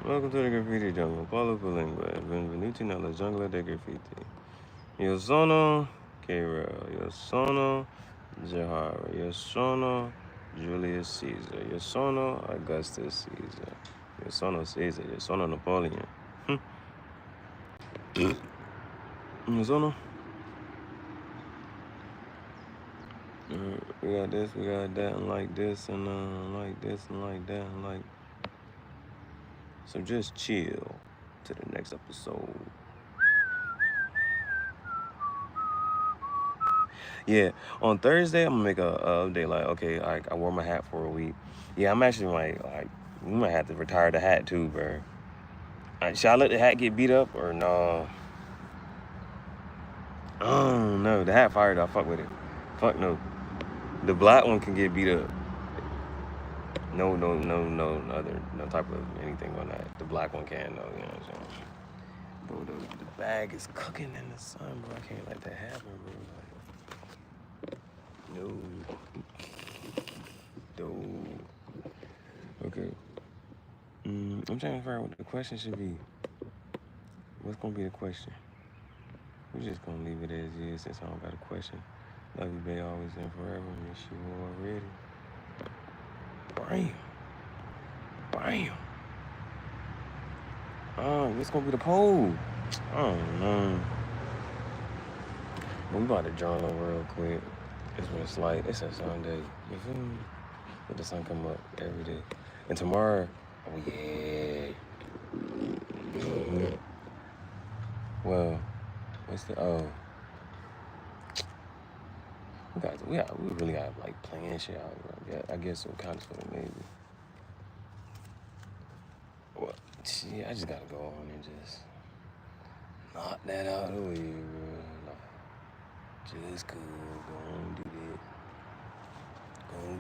Welcome to the graffiti jungle. Paulo Palingua. Benvenuti nella giungla dei graffiti. Io sono K-Rail. Io sono Gihareh. Io sono Julius Caesar. Io sono Augustus Caesar. Io sono Caesar. Io sono Napoleon. Io sono. We got this, we got that, and like this, and like this, and like that, and like. So just chill to the next episode. Yeah, on Thursday I'm gonna make a update. Like, okay, I wore my hat for a week. Yeah, I'm actually like we might have to retire the hat too, bro. Should I let the hat get beat up or no? Oh no, the hat fired. I fuck with it. Fuck no. The black one can get beat up. No other no type of anything on that. The black one can though. You know what I'm saying? Bro, the bag is cooking in the sun, bro. I can't let that happen, bro. No. Okay. I'm trying to figure out what the question should be. What's gonna be the question? We're just gonna leave it as is since I don't got a question. Love you, babe, always and forever. Miss you already. Bam. What's gonna be the poll? I don't know. But we about to journal real quick. It's when it's light. It's a Sunday. You feel me? Let the sun come up every day. And tomorrow, oh yeah. Well, what's the we really got like plan shit out. Yeah, I guess so kind of maybe. Well, I just gotta go on and just knock that out of the way, bro. Just cool, go on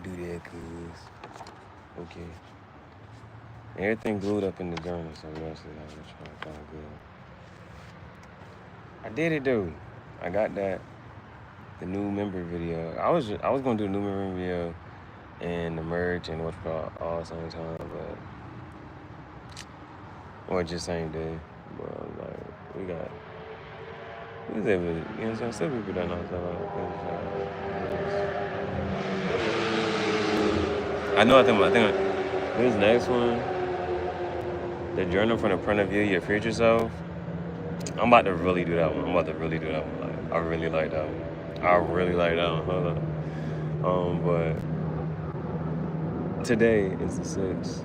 do that, cuz. Okay. Everything glued up in the journal, so the rest of that was trying to find good. I did it though. I got that. The new member video. I was gonna do a new member video and the merch and what's called all at the same time, or just same day. But like we was able to, you know what I'm saying? Still people don't know stuff like that. I think this next one, the journal from the point of view of your future self. I'm about to really do that one. Like, I really like that one. Hold on. But today is the 6th.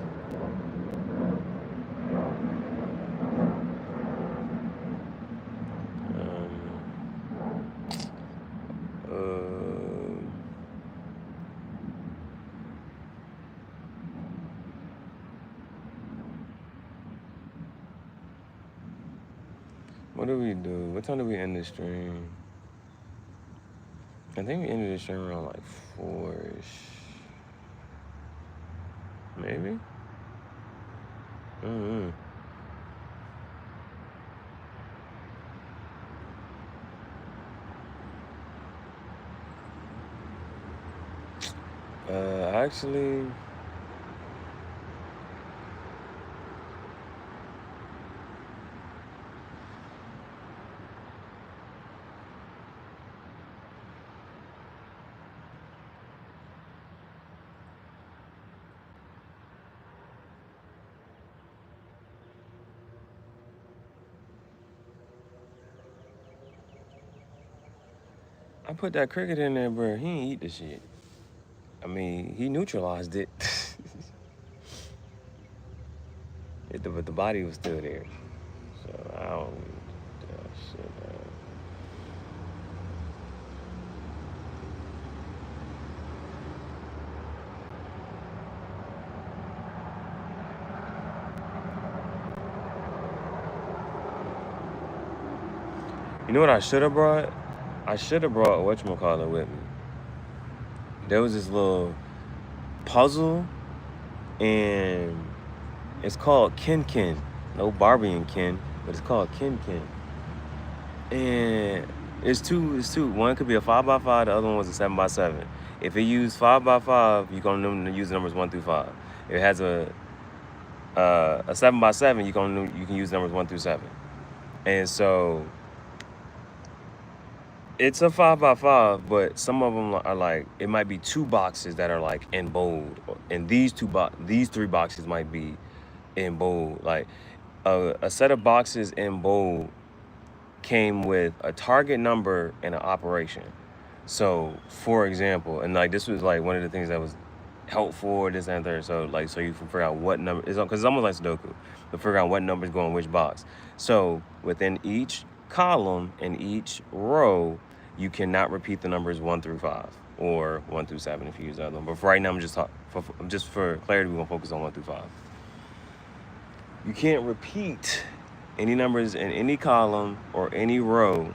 What do we do? What time do we end the stream? I think we ended the stream around like 4-ish. Maybe? Actually, I put that cricket in there, bro. He ain't eat the shit. I mean, he neutralized it. But the body was still there. So I don't do that shit, man. You know what I should have brought? I should have brought whatchamacallit with me. There was this little puzzle, and it's called Ken Ken. No Barbie and Ken, but it's called Ken Ken. And it's two. One could be a 5x5, the other one was a 7x7. If it used 5x5, you're gonna use the numbers 1 through 5. It has a A 7x7, you can use numbers 1 through 7, and so it's a 5x5, but some of them are like, it might be 2 boxes that are like in bold, and these 3 boxes might be in bold. Like a set of boxes in bold came with a target number and an operation. So, for example, and like this was like one of the things that was helpful, this and third. So like, so you can figure out what number is on, because it's almost like Sudoku, to figure out what numbers go in which box. So within each column and each row, you cannot repeat the numbers 1 through 5 or 1 through 7 if you use the other one. But for right now, I'm just for clarity, we're gonna focus on 1 through 5. You can't repeat any numbers in any column or any row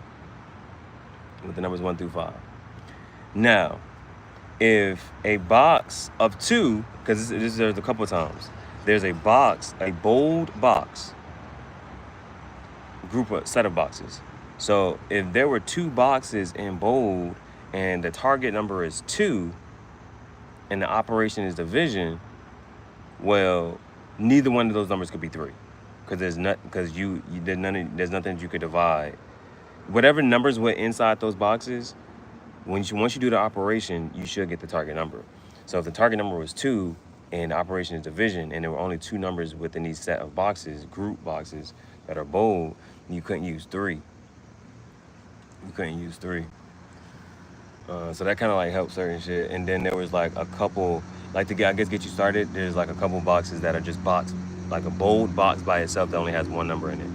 with the numbers 1 through 5. Now, if a box of 2, because there's a couple of times, there's a bold box, set of boxes. So if there were 2 boxes in bold and the target number is 2 and the operation is division, well, neither one of those numbers could be 3, because there's nothing you could divide. Whatever numbers went inside those boxes, once you do the operation, you should get the target number. So if the target number was 2 and the operation is division, and there were only 2 numbers within these set of boxes, group boxes that are bold, you couldn't use 3. You couldn't use 3. So that kind of like helps certain shit. And then there was like a couple, like to get you started, there's like a couple boxes that are just boxed, like a bold box by itself that only has 1 number in it.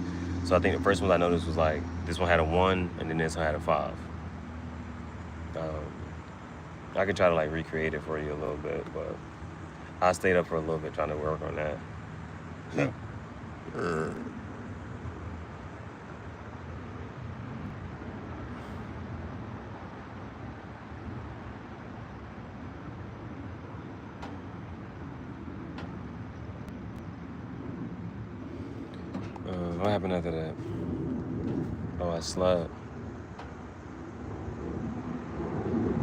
So I think the first one I noticed was like, this one had a 1 and then this one had a 5. I could try to like recreate it for you a little bit, but I stayed up for a little bit trying to work on that. What happened after that? Oh, I slept.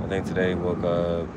I think today woke up.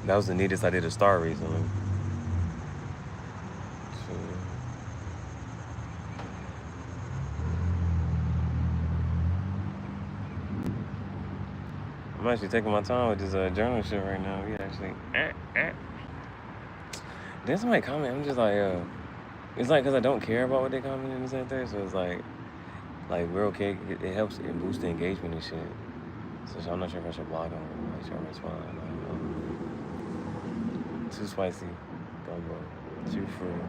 That was the neatest I did a star recently. So, I'm actually taking my time with this journal shit right now. We actually. Then somebody comment. I'm just like, it's like because I don't care about what they comment in this and there. So it's like we're okay. It helps it boost the engagement and shit. So I'm not sure if I should block them or I'm not sure I respond. I don't know. Too spicy. Gumbo. Too fruit.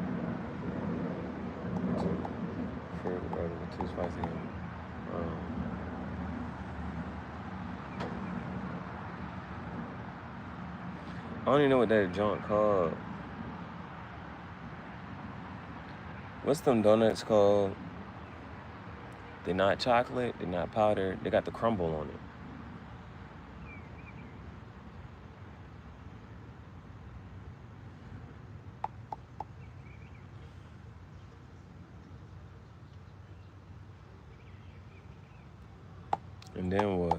Too spicy. I don't even know what that junk called. What's them donuts called? They're not chocolate, they're not powdered, they got the crumble on it. And then what?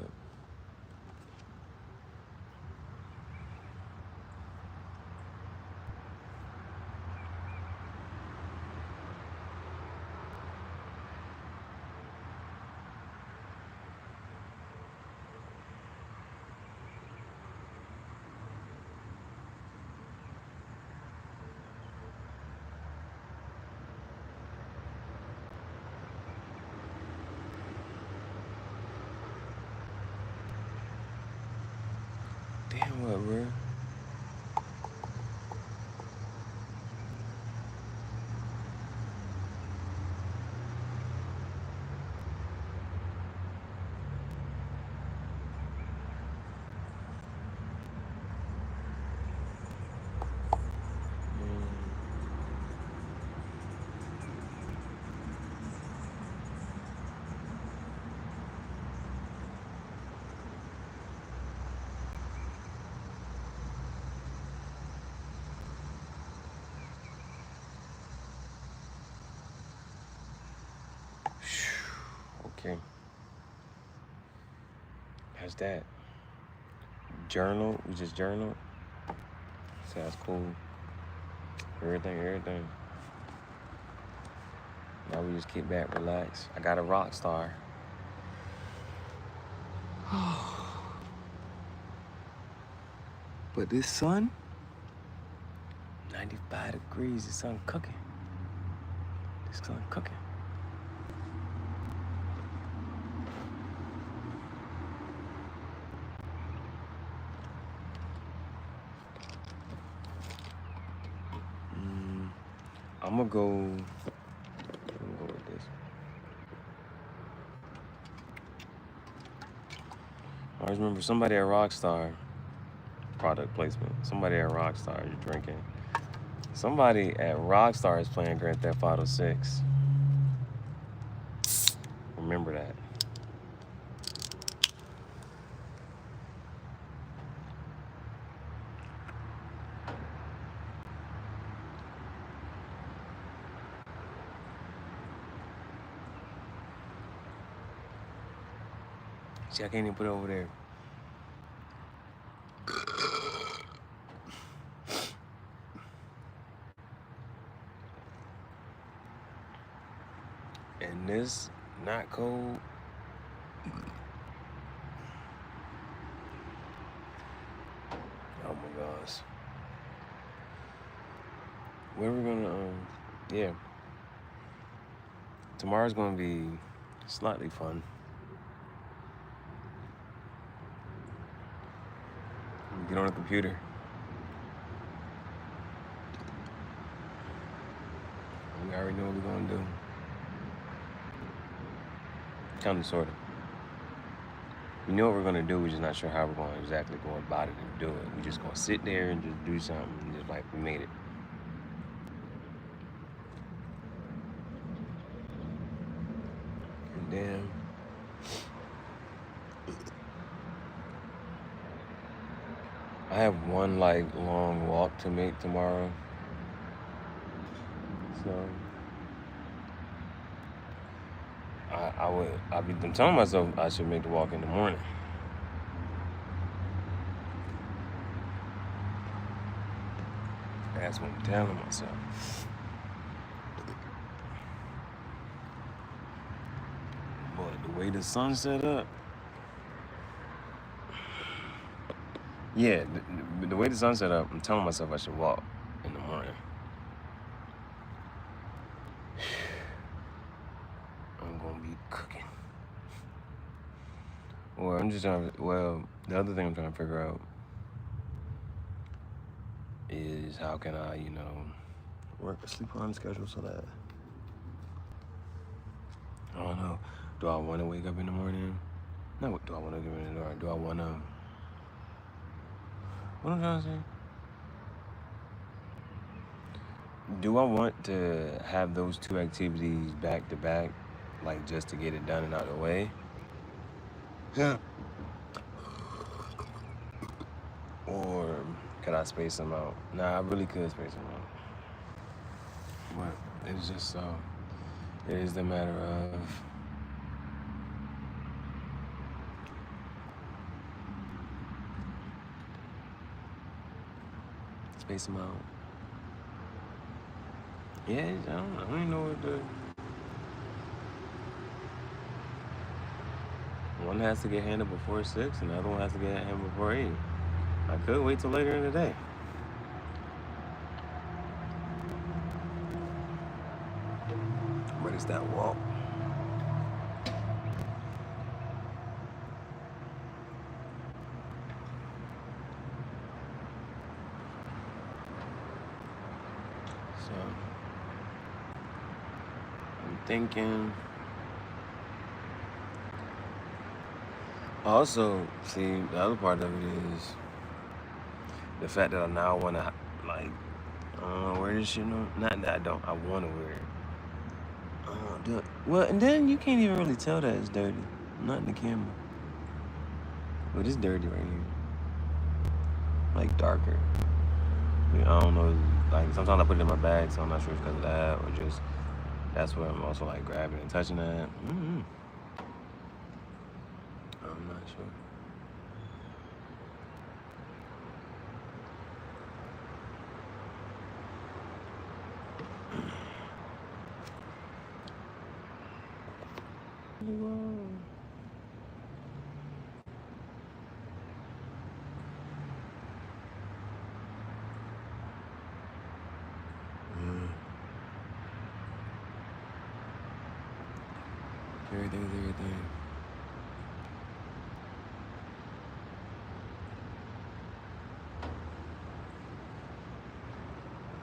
Damn, what, bro? Okay. How's that? Journal? We just journal? Sounds cool. Everything. Now we just kick back, relax. I got a Rockstar. But this sun, 95 degrees, the sun cooking. This sun cooking. I'm gonna go with this. I always remember somebody at Rockstar, product placement. Somebody at Rockstar, you're drinking. Somebody at Rockstar is playing Grand Theft Auto 6. Remember that. See, I can't even put it over there. And this, not cold. Oh my gosh. Where are we gonna, yeah. Tomorrow's gonna be slightly fun. Get on the computer. We already know what we're gonna do. Kind of, sort of. We know what we're gonna do, we're just not sure how we're gonna exactly go about it and do it. We're just gonna sit there and just do something, and just like we made it. And then I have one like long walk to make tomorrow. So I'm telling myself I should make the walk in the morning. That's what I'm telling myself. But the way the sun set up, yeah, the way the sun set up, I'm telling myself I should walk in the morning. I'm gonna be cooking. Or I'm just trying to, the other thing I'm trying to figure out is how can I, work a sleep on schedule so that, I don't know, do I want to wake up in the morning? No, do I want to get in the door? Do I want to, what I'm trying to say? Do I want to have those two activities back to back, like just to get it done and out of the way? Yeah. Or could I space them out? Nah, I really could space them out. But it's just so, it is the matter of space them out. Yeah, I don't even know what to. One has to get handled before 6, and the other one has to get handled before 8. I could wait till later in the day. But it's that walk. So I'm thinking. Also, see, the other part of it is the fact that I now want to, like, I don't want to wear this shit. No, not that I don't. I want to wear it. Do it. Well, and then you can't even really tell that it's dirty. Not in the camera. But it's dirty right here. Like, darker. I don't know. Like, sometimes I put it in my bag, so I'm not sure it's because of that or just that's where I'm also, like, grabbing and touching that. I'm not sure. Everything's everything.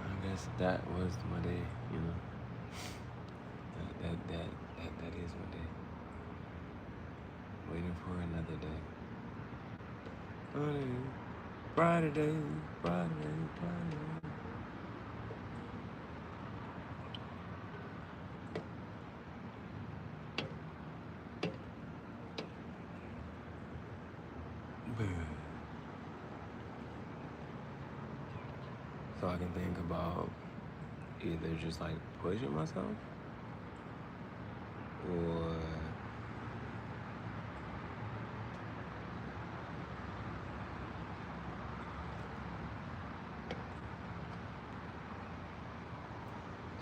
I guess that was my day, you know. That is my day. Waiting for another day. Friday, Friday. So I can think about either just like pushing myself or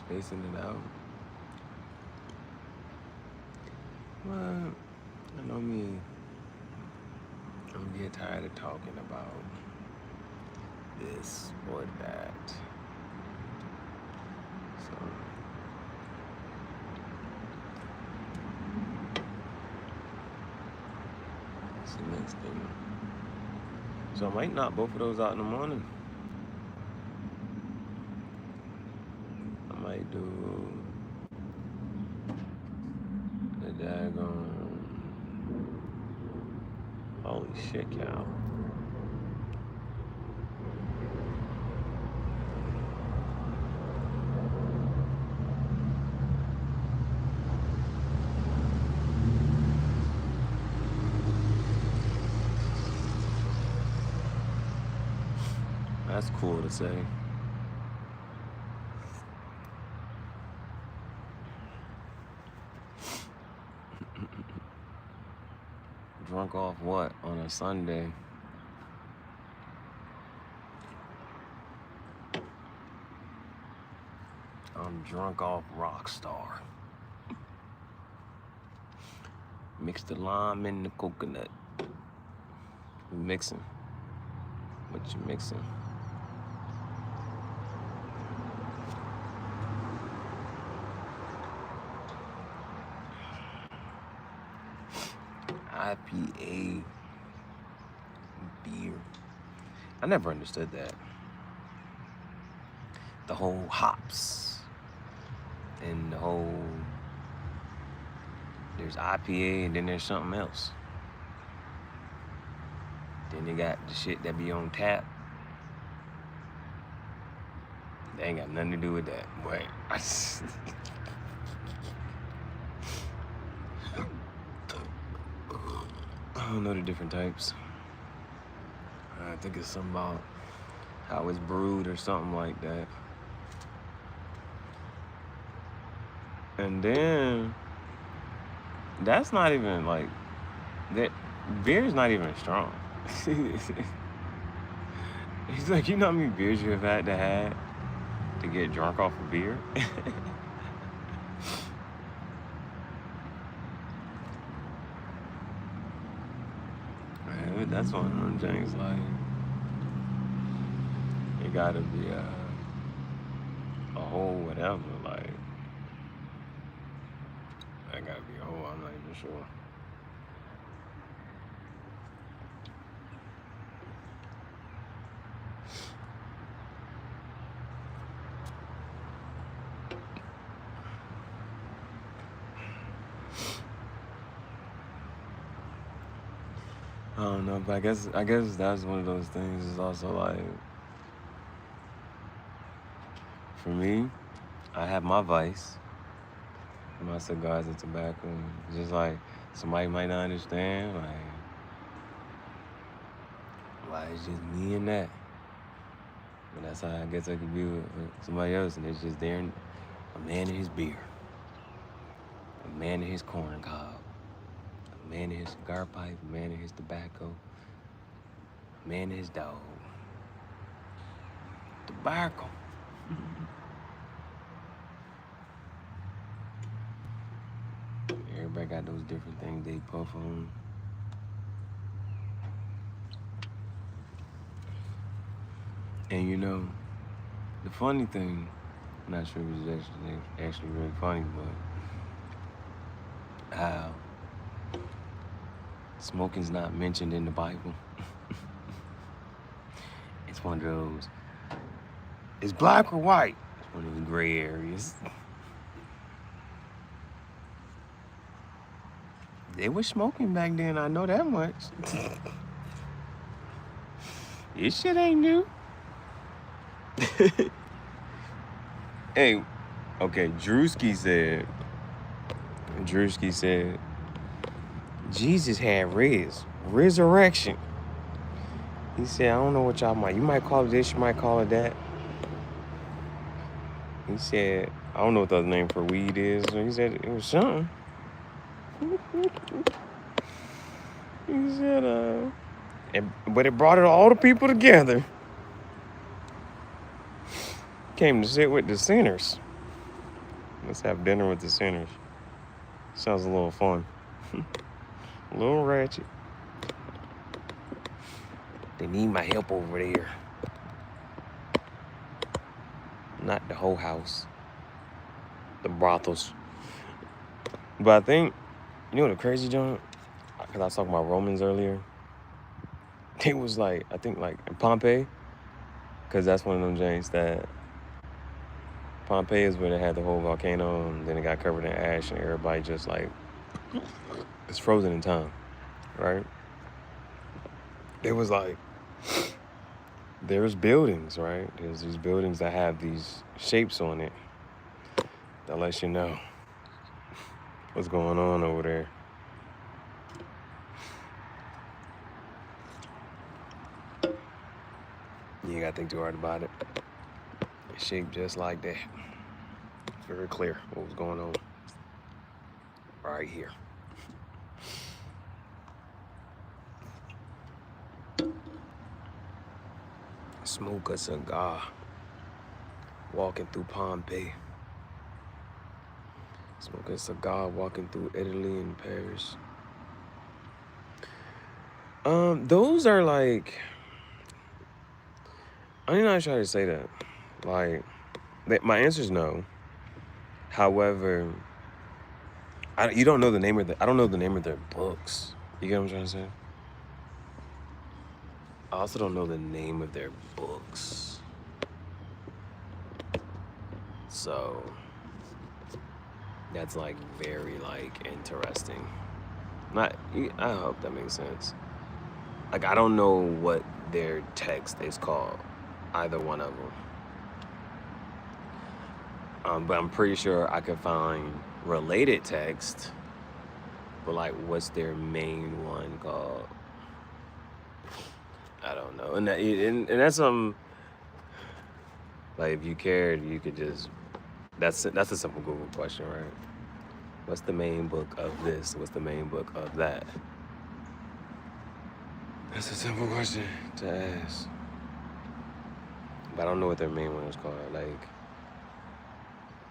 spacing it out. Well, I know me. I'm getting tired of talking about this or that. So that's the next thing. So I might knock both of those out in the morning. I might do the daggone. Holy shit, cow. That's cool to say. Drunk off what on a Sunday? I'm drunk off Rockstar. Mix the lime and the coconut. Mixing. What you mixing? IPA beer. I never understood that. The whole hops and the whole there's IPA and then there's something else. Then they got the shit that be on tap. They ain't got nothing to do with that. But I don't know the different types. I think it's something about how it's brewed or something like that. And then that's not even like that. Beer's not even strong. He's like, you know how many beers you have had to get drunk off of beer? Man, that's one of them things. Like, it gotta be a whole whatever. Like, that gotta be a whole. I'm not even sure. I don't know, but I guess that's one of those things. It's also like, for me, I have my vice, my cigars and tobacco. Just like somebody might not understand, like, why it's just me and that. But that's how I guess I could be with somebody else, and it's just there, a man and his beer, a man and his corn cob, a man and his cigar pipe, a man and his tobacco, a man and his dog. Tobacco. Everybody got those different things they puff on. And you know, the funny thing, I'm not sure if it's actually really funny, but how smoking's not mentioned in the Bible. It's one of those, it's black or white. It's one of the gray areas. They were smoking back then, I know that much. This shit ain't new. Hey, okay, Drewski said, Jesus had resurrection. He said, I don't know what y'all you might call it this, you might call it that. He said, I don't know what the other name for weed is. He said it was something. He said, but it brought all the people together. Came to sit with the sinners. Let's have dinner with the sinners. Sounds a little fun. A little ratchet. They need my help over there. Not the whole house. The brothels. But I think, you know the crazy joint? Because I was talking about Romans earlier. It was like, I think like in Pompeii. Because that's one of them joints that Pompeii is where they had the whole volcano, and then it got covered in ash, and everybody just like, it's frozen in time, right? It was like, there's buildings, right? There's these buildings that have these shapes on it that lets you know what's going on over there. You ain't gotta think too hard about it. It's shaped just like that. It's very clear what was going on right here. Smoke a cigar. Walking through Pompeii. Smoke a cigar, walking through Italy and Paris. Those are like, I'm not trying to say that. Like, my answer is no. However, you don't know the name of I don't know the name of their books. You get what I'm trying to say? I also don't know the name of their books. So that's like very like interesting. I hope that makes sense. Like, I don't know what their text is called, either one of them. But I'm pretty sure I could find related text. But like, what's their main one called? I don't know. And that's something, like, if you cared, you could just, that's a simple Google question, right? What's the main book of this? What's the main book of that? That's a simple question to ask. But I don't know what their main one is called. Like,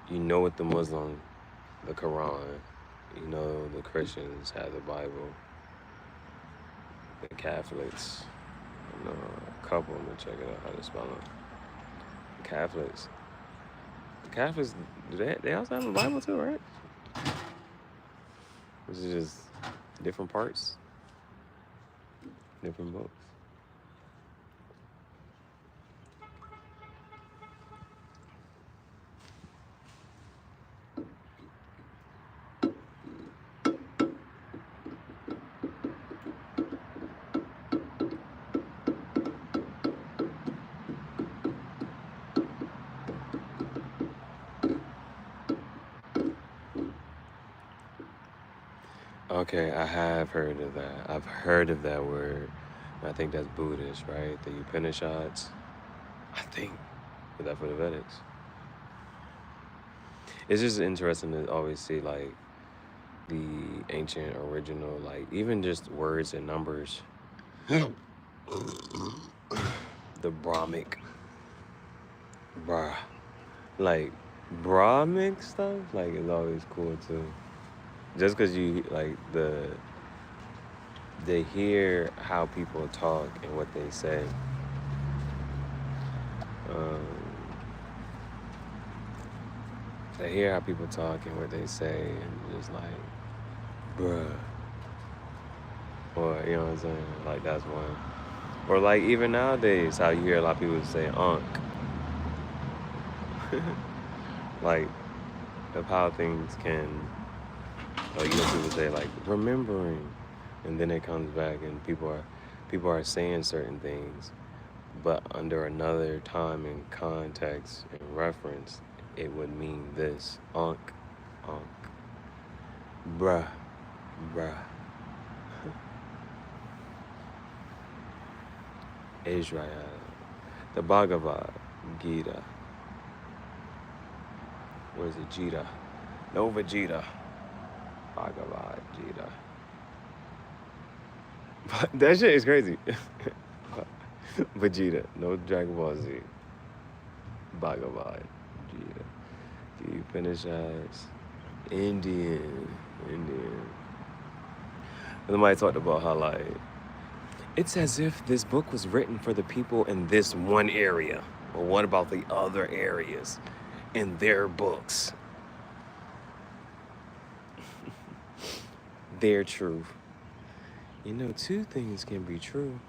you know what the Muslim, the Quran, you know the Christians have the Bible, the Catholics, I know a couple, I'm gonna check it out, how to spell it. The Catholics, do they also have a Bible too, right? This is just different parts, different books. Okay, I have heard of that. I've heard of that word. I think that's Buddhist, right? The Upanishads. I think. Is that for the Vedics? It's just interesting to always see like the ancient original, like even just words and numbers. The Brahmic, bruh, like Brahmic stuff, like is always cool too. Just because you like they hear how people talk and what they say. Um, they hear how people talk and what they say, and just like, bruh, or you know what I'm saying? Like that's one. Or like even nowadays, how you hear a lot of people say "unk," like of how things can. Like you know, people say like remembering, and then it comes back, and people are saying certain things, but under another time and context and reference, it would mean this. Unk, unk, bruh, bruh. Israel, the Bhagavad Gita. What is it? Gita. Nova Gita. Bhagavad Gita. That shit is crazy. Vegeta, no Dragon Ball Z. Bhagavad Gita. The Upanishads. Indian. Somebody talked about how like it's as if this book was written for the people in this one area. But what about the other areas in their books? Their truth. You know, two things can be true.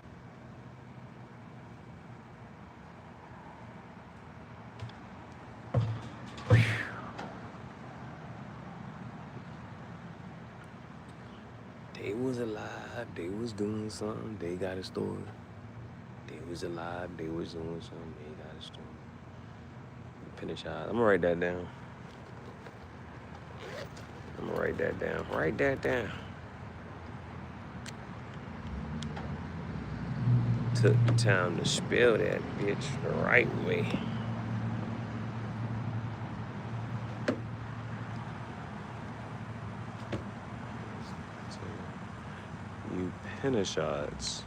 They was alive, they was doing something, they got a story. They was alive, they was doing something, they got a story. Finish out. I'm gonna write that down. Write that down. Took the time to spell that bitch the right way. Upanishads.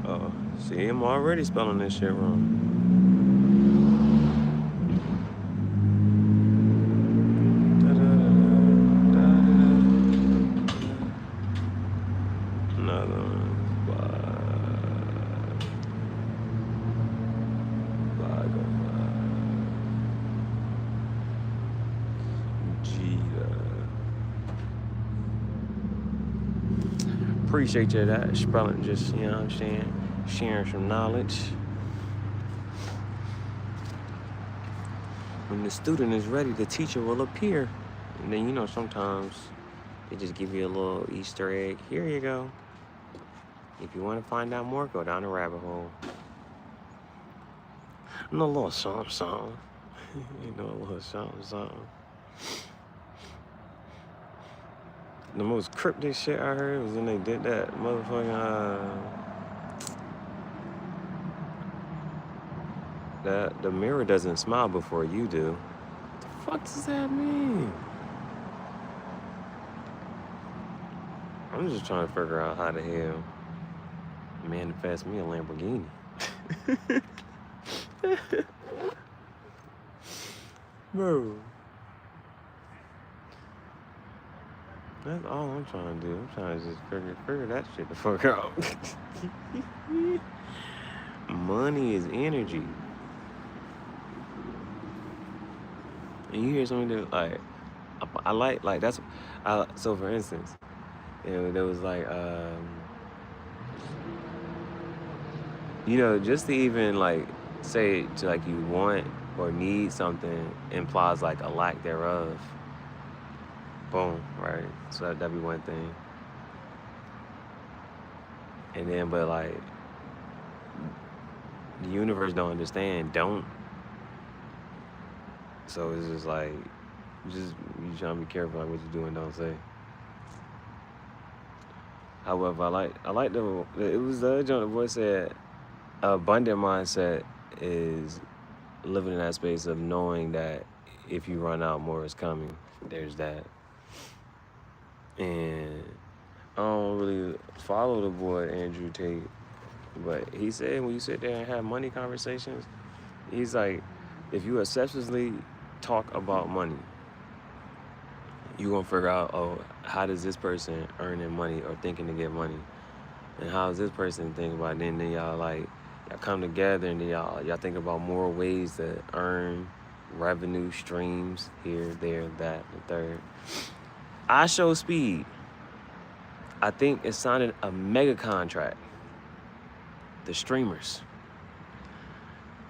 Oh, see, I'm already spelling this shit wrong. Another one. Appreciate you that spelling, just, you know what I'm saying, sharing some knowledge. When the student is ready, the teacher will appear. And then, you know, sometimes they just give you a little Easter egg. Here you go. If you want to find out more, go down the rabbit hole. And a little something. You know, a little something. The most cryptic shit I heard was when they did that motherfucking, that the mirror doesn't smile before you do. What the fuck does that mean? I'm just trying to figure out how the hell manifest me a Lamborghini. Bro. That's all I'm trying to do. I'm trying to just figure that shit the fuck out. Money is energy. And you hear something that like, I like that's, so for instance, you know, there was like, you know, just to even like say to like you want or need something implies like a lack thereof. Boom, right? So that'd be one thing. And then, but like, The universe don't understand. Don't. So it's just like, you trying to be careful like what you do and don't say. However, I like it was the other joint the boy said, abundant mindset is living in that space of knowing that if you run out, more is coming. There's that. And I don't really follow the boy Andrew Tate, but he said when you sit there and have money conversations, he's like, if you obsessively talk about money, you gonna figure out, oh, how does this person earning money or thinking to get money, and how does this person think about it? Then y'all like y'all come together and then y'all think about more ways to earn revenue streams here, there, that, and third. I Show Speed, I think it sounded a mega contract. The streamers.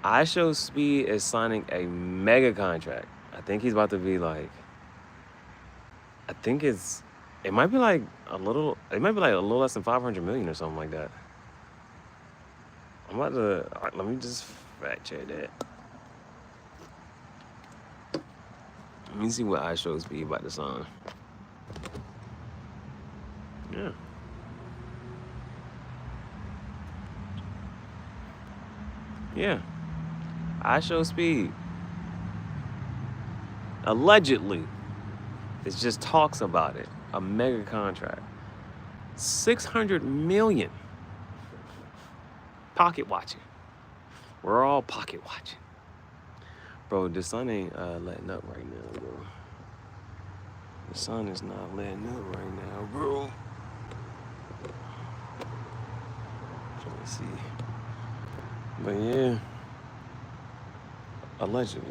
I Show Speed is signing a mega contract. I think he's about to be like, I think it might be like a little less than 500 million or something like that. I'm about to, let me just fact check that. Let me see what I Show Speed about to sign. Yeah. Yeah. I Show Speed. Allegedly. It just talks about it. A mega contract. 600 million. Pocket watching. We're all pocket watching. Bro, the sun ain't letting up right now, bro. The sun is not letting up right now, bro. Trying to see. But yeah. Allegedly.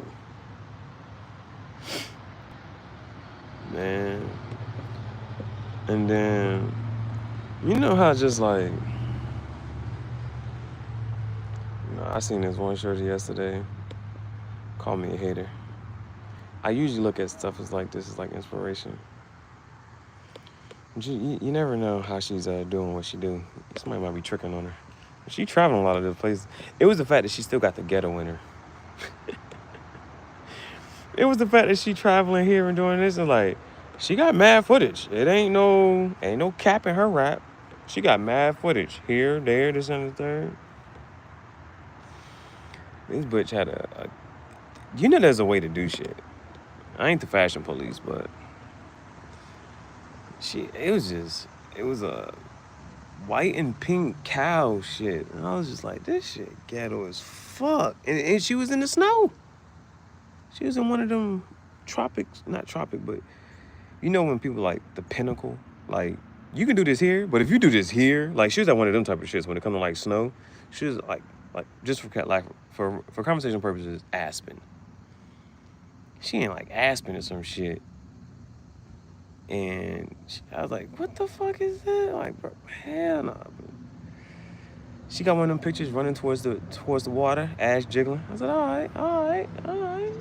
Man. And then, you know how just like, I seen this one shirt yesterday. Call me a hater. I usually look at stuff as like this as like inspiration. But you never know how she's doing what she do. Somebody might be tricking on her. She traveling a lot of the places. It was the fact that she still got the ghetto in her. It was the fact that she traveling here and doing this and like, she got mad footage. It ain't no cap in her rap. She got mad footage here, there, this, and the third. This bitch had a you know there's a way to do shit. I ain't the fashion police, but it was a white and pink cow shit. And I was just like, this shit ghetto as fuck. And she was in the snow. She was in one of them not tropic, but you know when people like the pinnacle, like you can do this here, but if you do this here, like she was at one of them type of shits when it comes to like snow. She was like just for conversation purposes, Aspen. She ain't like Aspen or some shit. And I was like, what the fuck is that? Like, bro, hell no. She got one of them pictures running towards the water, ass jiggling. I said, all right.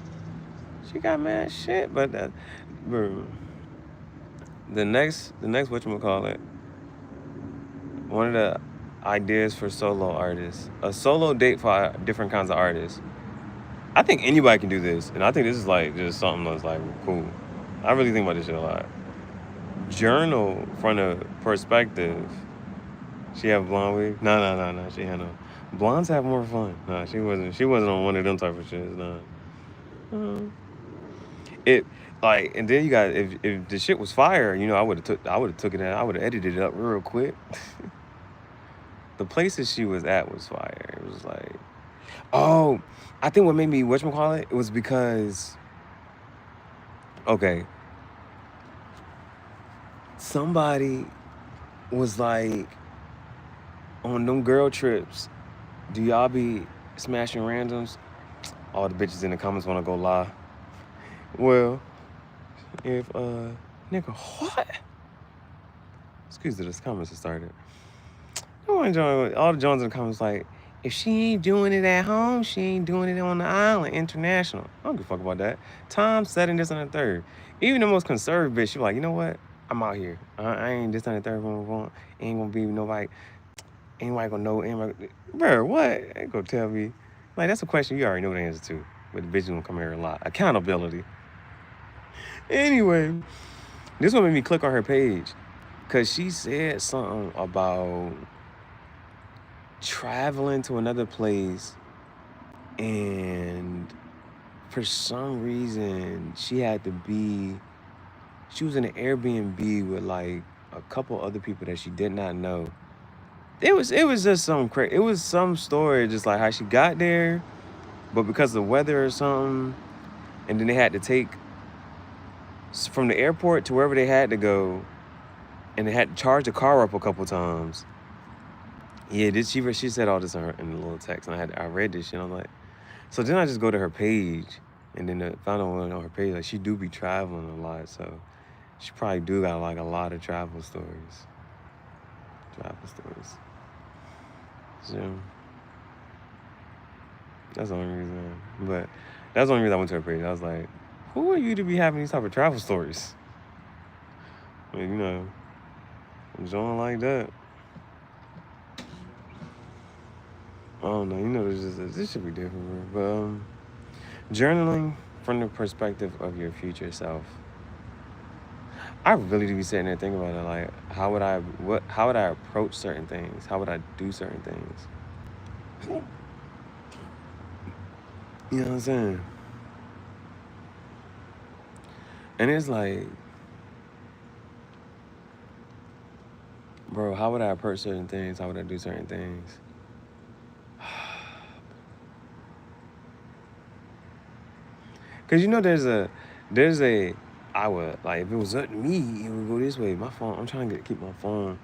She got mad shit, but bro, the next whatchamacallit, one of the ideas for solo artists, a solo date for different kinds of artists. I think anybody can do this, and I think this is like just something that's like cool. I really think about this shit a lot. Journal from a perspective. She have blonde wig? No. She had no. Blondes have more fun. No, she wasn't on one of them type of shits. No. It like, and then you got if the shit was fire, you know, I would have took it out. I would have edited it up real quick. The places she was at was fire. It was like, oh, I think what made me whatchamacallit, it was because, okay, somebody was like, on them girl trips, do y'all be smashing randoms? All the bitches in the comments want to go lie. Well, if, nigga, what? Excuse me, this comments have started. All the Jones in the comments like, if she ain't doing it at home, she ain't doing it on the island, international. I don't give a fuck about that. Tom setting this on the third. Even the most conservative bitch, she was like, you know what? I'm out here. I ain't this on the third one. Ain't gonna be nobody. Anybody gonna know? Anybody, bro, what? Ain't gonna tell me. Like, that's a question you already know the answer to. But the bitch gonna come here a lot. Accountability. Anyway, this one made me click on her page. Because she said something about traveling to another place. And for some reason, she was in an Airbnb with like a couple other people that she did not know. It was just some crazy. It was some story, just like how she got there, but because of the weather or something, and then they had to take from the airport to wherever they had to go, and they had to charge the car up a couple times. Yeah, she said all this in the little text, and I read this shit. I'm like, so then I just go to her page, and then I found out on her page like she do be traveling a lot, so she probably do got like a lot of travel stories. So that's the only reason. But that's the only reason I went to her page. I was like, who are you to be having these type of travel stories? I mean, I'm doing like that. I don't know. This should be different, bro. But journaling from the perspective of your future self. I really do be sitting there thinking about it. Like, how would I approach certain things? How would I do certain things? You know what I'm saying? And it's like, bro, how would I approach certain things? How would I do certain things? Cause I would, like, if it was up to me, it would go this way. My phone, I'm trying to keep my phone,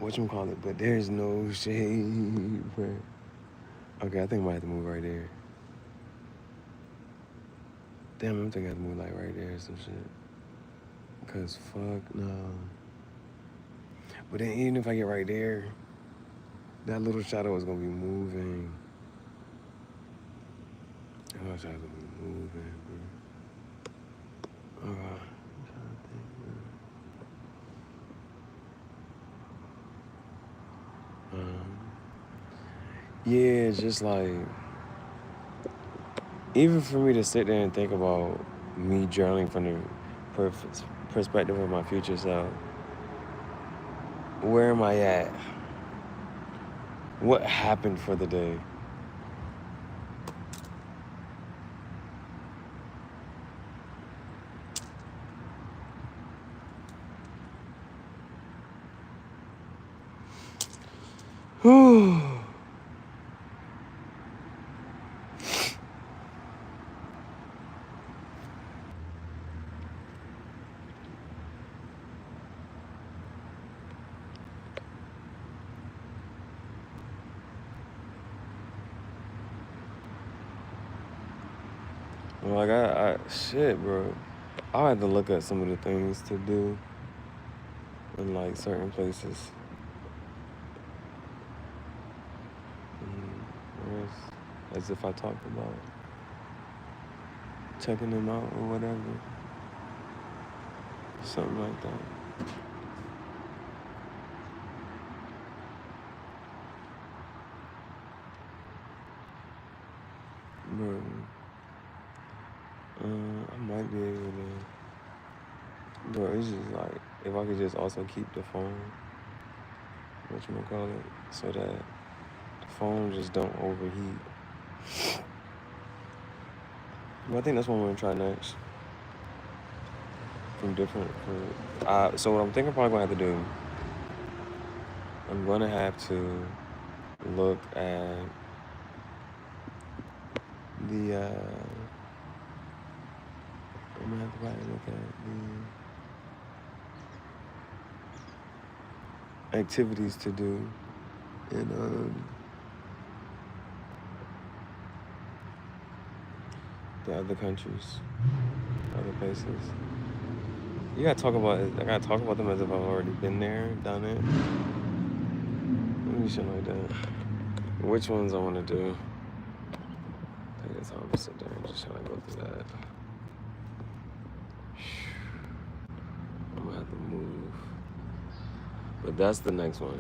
whatchamacallit, but there's no shade, bro. Okay, I think I might have to move right there. Damn, I'm thinking I have to move like right there or some shit. Cause fuck no. But then even if I get right there, that little shadow is gonna be moving. That little shadow's gonna be moving, bro. I'm trying to think, bro. Yeah, just like, even for me to sit there and think about me journaling from the perspective of my future self, where am I at? What happened for the day? Like, shit, bro. I'll have to look at some of the things to do in, like, certain places. As if I talked about checking them out or whatever. Something like that. Bro, I might be able to. Bro, it's just like, if I could just also keep the phone, so that the phone just don't overheat. But I think that's what I'm gonna try next. So what I'm thinking I'm probably gonna have to do, I'm gonna have to look at the, I'm gonna have to probably look at the activities to do in the other countries, other places. I gotta talk about them as if I've already been there, done it. Maybe shit like that. Which ones I wanna do. Take the time to sit there and just try to go through that. I'm gonna have to move. But that's the next one.